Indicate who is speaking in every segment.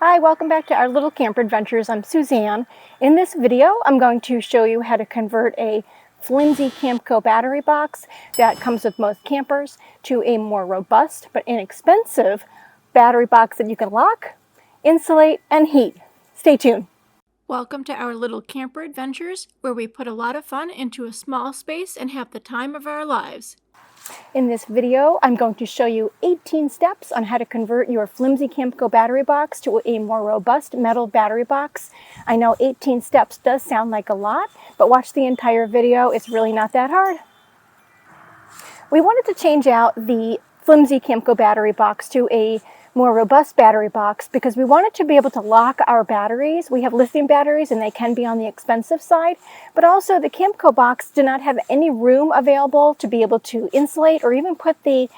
Speaker 1: Hi, welcome back to our little camper adventures. I'm Suzanne. In this video, I'm going to show you how to convert a flimsy Camco battery box that comes with most campers to a more robust but inexpensive battery box that you can lock, insulate, and heat. Stay tuned.
Speaker 2: Welcome to our little camper adventures, where we put a lot of fun into a small space and have the time of our lives.
Speaker 1: In this video, I'm going to show you 18 steps on how to convert your flimsy Camco battery box to a more robust metal battery box. I know 18 steps does sound like a lot, but watch the entire video. It's really not that hard. We wanted to change out the flimsy Camco battery box to a more robust battery box because we wanted to be able to lock our batteries. We have lithium batteries and they can be on the expensive side, but also the Camco box did not have any room available to be able to insulate or even put the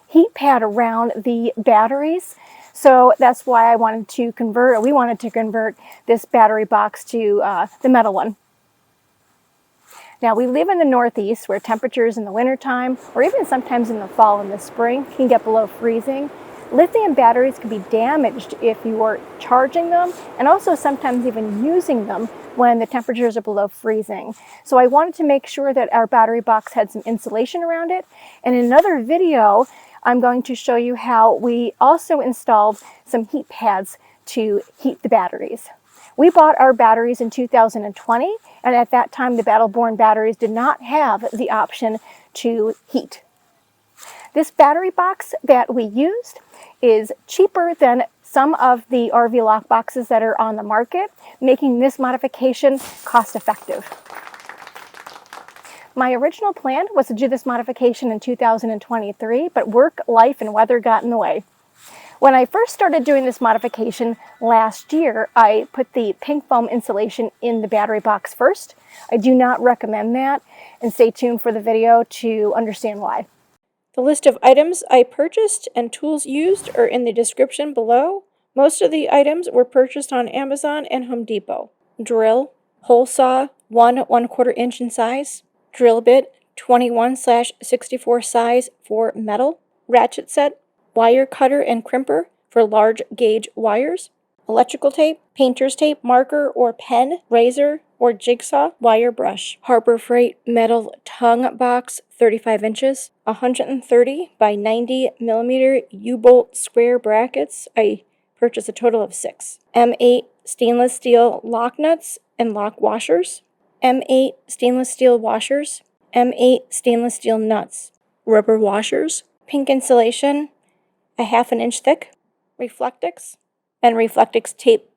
Speaker 1: heat pad around the batteries. So that's why we wanted to convert this battery box to the metal one. Now, we live in the Northeast where temperatures in the wintertime, or even sometimes in the fall and the spring, can get below freezing. Lithium batteries can be damaged if you are charging them, and also sometimes even using them when the temperatures are below freezing. So I wanted to make sure that our battery box had some insulation around it. And in another video, I'm going to show you how we also installed some heat pads to heat the batteries. We bought our batteries in 2020, and at that time the Battle-Born batteries did not have the option to heat. This battery box that we used is cheaper than some of the RV lock boxes that are on the market, making this modification cost-effective. My original plan was to do this modification in 2023, but work, life, and weather got in the way. When I first started doing this modification last year, I put the pink foam insulation in the battery box first. I do not recommend that, and stay tuned for the video to understand why.
Speaker 2: The list of items I purchased and tools used are in the description below. Most of the items were purchased on Amazon and Home Depot. Drill, hole saw, 1¼ inch in size. Drill bit, 21/64 size for metal. Ratchet set, wire cutter and crimper for large gauge wires. Electrical tape, painter's tape, marker or pen, razor or jigsaw, wire brush. Harbor Freight metal tongue box, 35 inches. 130 by 90 millimeter U-bolt square brackets. I purchased a total of 6. M8 stainless steel lock nuts and lock washers. M8 stainless steel washers. M8 stainless steel nuts. Rubber washers. Pink insulation, 1/2 inch thick. Reflectix and Reflectix tape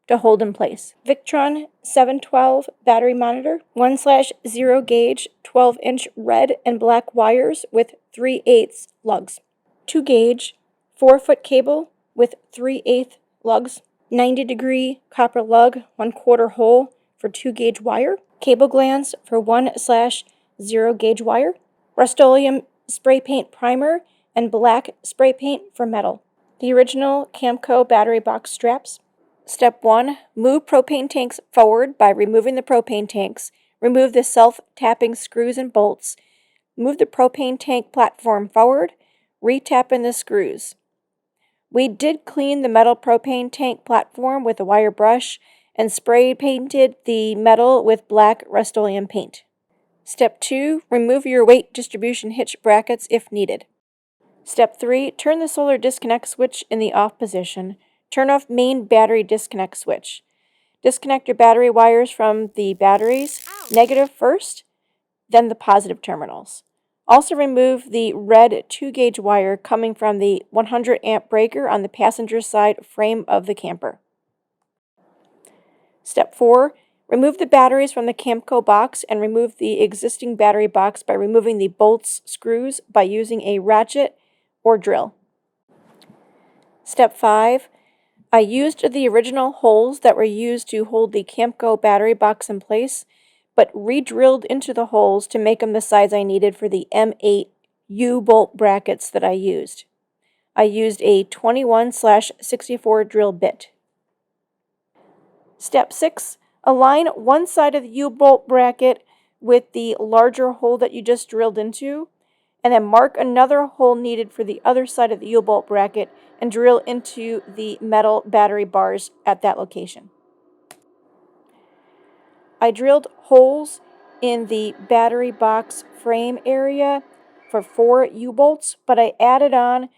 Speaker 2: to hold in place. Victron 712 battery monitor, 1/0 gauge 12-inch red and black wires with 3/8 lugs. 2 gauge 4-foot cable with 3/8 lugs. 90-degree copper lug 1/4 hole for 2 gauge wire. Cable glands for 1/0 gauge wire. Rustoleum spray paint primer and black spray paint for metal. The original Camco battery box straps. Step 1. Move propane tanks forward by removing the propane tanks. Remove the self-tapping screws and bolts. Move the propane tank platform forward. Re-tap in the screws. We did clean the metal propane tank platform with a wire brush and spray painted the metal with black Rustoleum paint. Step 2. Remove your weight distribution hitch brackets if needed. Step 3. Turn the solar disconnect switch in the off position. Turn off main battery disconnect switch. Disconnect your battery wires from the batteries, negative first, then the positive terminals. Also remove the red 2-gauge wire coming from the 100 amp breaker on the passenger side frame of the camper. Step 4. Remove the batteries from the Camco box and remove the existing battery box by removing the bolts, screws by using a ratchet or drill. Step 5. I used the original holes that were used to hold the Camco battery box in place, but re-drilled into the holes to make them the size I needed for the M8 U-bolt brackets that I used. I used a 21/64 drill bit. Step 6. Align one side of the U-bolt bracket with the larger hole that you just drilled into, and then mark another hole needed for the other side of the U-bolt bracket and drill into the metal battery bars at that location. I drilled holes in the battery box frame area for 4 U-bolts, but I added on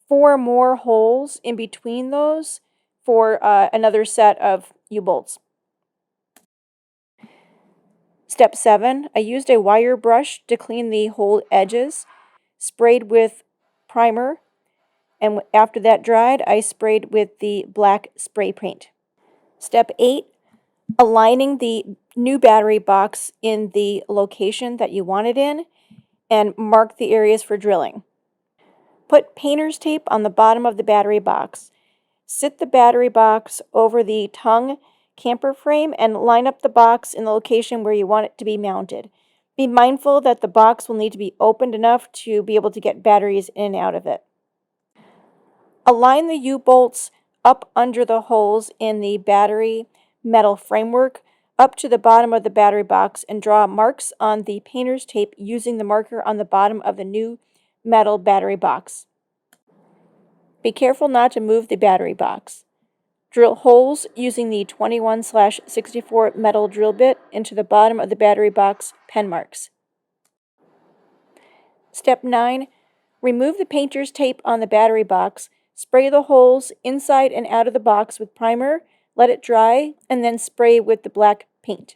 Speaker 2: 4 more holes in between those for another set of U-bolts. Step 7, I used a wire brush to clean the hole edges, sprayed with primer, and after that dried, I sprayed with the black spray paint. Step 8, aligning the new battery box in the location that you want it in, and mark the areas for drilling. Put painter's tape on the bottom of the battery box. Sit the battery box over the tongue camper frame and line up the box in the location where you want it to be mounted. Be mindful that the box will need to be opened enough to be able to get batteries in and out of it. Align the U-bolts up under the holes in the battery metal framework up to the bottom of the battery box and draw marks on the painter's tape using the marker on the bottom of the new metal battery box. Be careful not to move the battery box. Drill holes using the 21/64 metal drill bit into the bottom of the battery box pen marks. Step 9. Remove the painter's tape on the battery box, spray the holes inside and out of the box with primer, let it dry, and then spray with the black paint.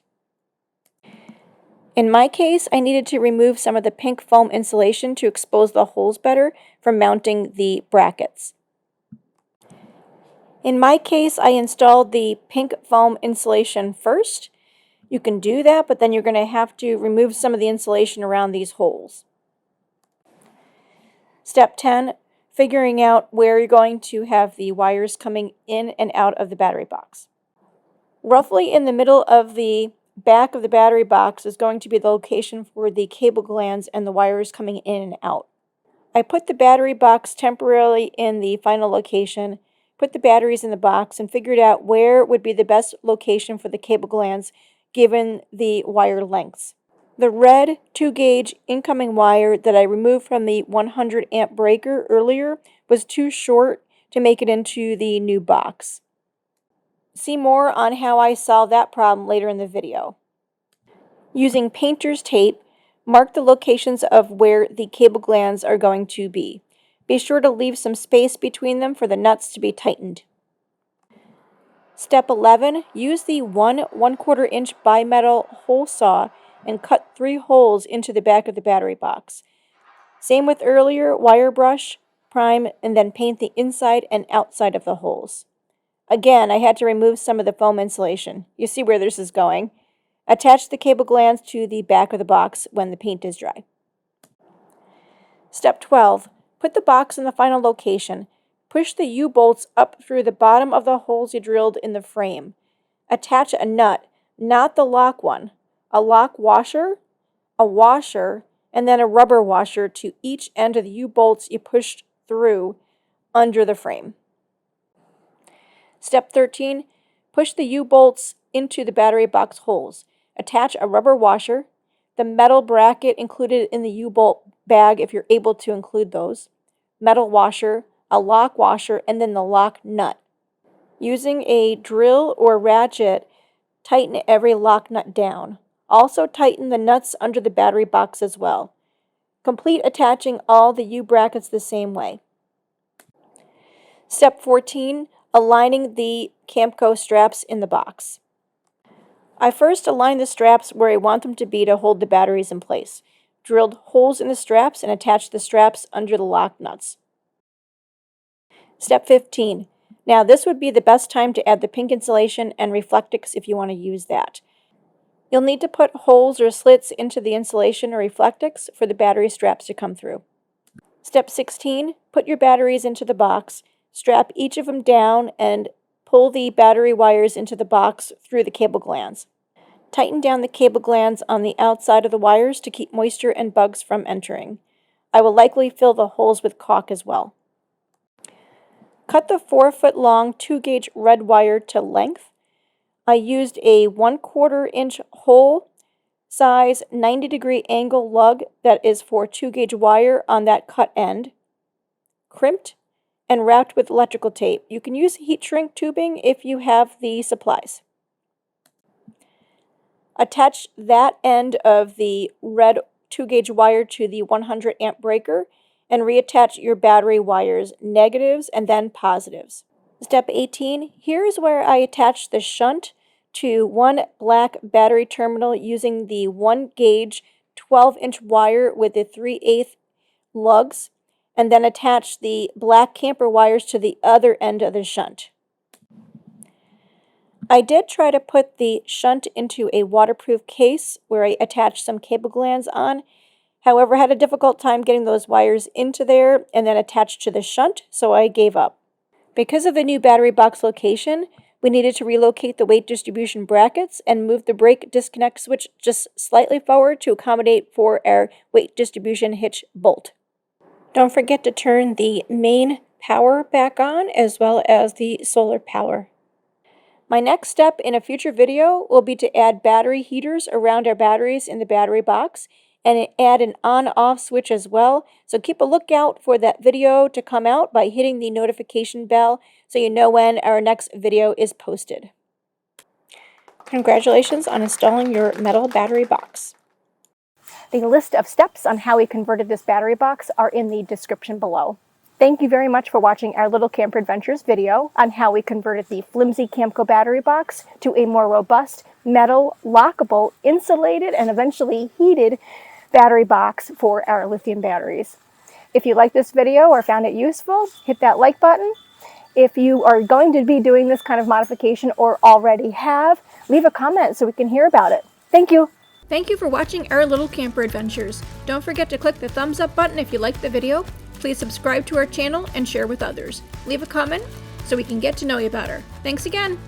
Speaker 2: In my case, I needed to remove some of the pink foam insulation to expose the holes better for mounting the brackets. In my case, I installed the pink foam insulation first. You can do that, but then you're going to have to remove some of the insulation around these holes. Step 10, figuring out where you're going to have the wires coming in and out of the battery box. Roughly in the middle of the back of the battery box is going to be the location for the cable glands and the wires coming in and out. I put the battery box temporarily in the final location, put the batteries in the box, and figured out where would be the best location for the cable glands given the wire lengths. The red 2-gauge incoming wire that I removed from the 100 amp breaker earlier was too short to make it into the new box. See more on how I solved that problem later in the video. Using painter's tape, mark the locations of where the cable glands are going to be. Be sure to leave some space between them for the nuts to be tightened. Step 11, use the 1/4 inch bimetal hole saw and cut 3 holes into the back of the battery box. Same with earlier, wire brush, prime, and then paint the inside and outside of the holes. Again, I had to remove some of the foam insulation. You see where this is going. Attach the cable glands to the back of the box when the paint is dry. Step 12, put the box in the final location. Push the U-bolts up through the bottom of the holes you drilled in the frame. Attach a nut, not the lock one, a lock washer, a washer, and then a rubber washer to each end of the U-bolts you pushed through under the frame. Step 13, push the U-bolts into the battery box holes. Attach a rubber washer, the metal bracket included in the U-bolt bag if you're able to include those, metal washer, a lock washer, and then the lock nut. Using a drill or ratchet, tighten every lock nut down. Also tighten the nuts under the battery box as well. Complete attaching all the U-brackets the same way. Step 14, aligning the Camco straps in the box. I first aligned the straps where I want them to be to hold the batteries in place. Drilled holes in the straps and attached the straps under the lock nuts. Step 15. Now this would be the best time to add the pink insulation and Reflectix if you want to use that. You'll need to put holes or slits into the insulation or Reflectix for the battery straps to come through. Step 16. Put your batteries into the box. Strap each of them down and pull the battery wires into the box through the cable glands. Tighten down the cable glands on the outside of the wires to keep moisture and bugs from entering. I will likely fill the holes with caulk as well. Cut the 4-foot long 2-gauge red wire to length. I used a 1/4 inch hole size 90-degree angle lug that is for 2-gauge wire on that cut end, crimped and wrapped with electrical tape. You can use heat shrink tubing if you have the supplies. Attach that end of the red 2-gauge wire to the 100 amp breaker and reattach your battery wires, negatives and then positives. Step 18, here's where I attach the shunt to one black battery terminal using the 1-gauge 12-inch wire with the 3/8 lugs, and then attach the black camper wires to the other end of the shunt. I did try to put the shunt into a waterproof case where I attached some cable glands on. However, I had a difficult time getting those wires into there and then attached to the shunt, so I gave up. Because of the new battery box location, we needed to relocate the weight distribution brackets and move the brake disconnect switch just slightly forward to accommodate for our weight distribution hitch bolt. Don't forget to turn the main power back on as well as the solar power. My next step in a future video will be to add battery heaters around our batteries in the battery box and add an on-off switch as well. So keep a lookout for that video to come out by hitting the notification bell so you know when our next video is posted. Congratulations on installing your metal battery box.
Speaker 1: The list of steps on how we converted this battery box are in the description below. Thank you very much for watching our Little Camper Adventures video on how we converted the flimsy Camco battery box to a more robust, metal, lockable, insulated, and eventually heated battery box for our lithium batteries. If you like this video or found it useful, hit that like button. If you are going to be doing this kind of modification or already have, leave a comment so we can hear about it. Thank you.
Speaker 2: Thank you for watching our Little Camper Adventures. Don't forget to click the thumbs up button if you liked the video. Please subscribe to our channel and share with others. Leave a comment so we can get to know you better. Thanks again.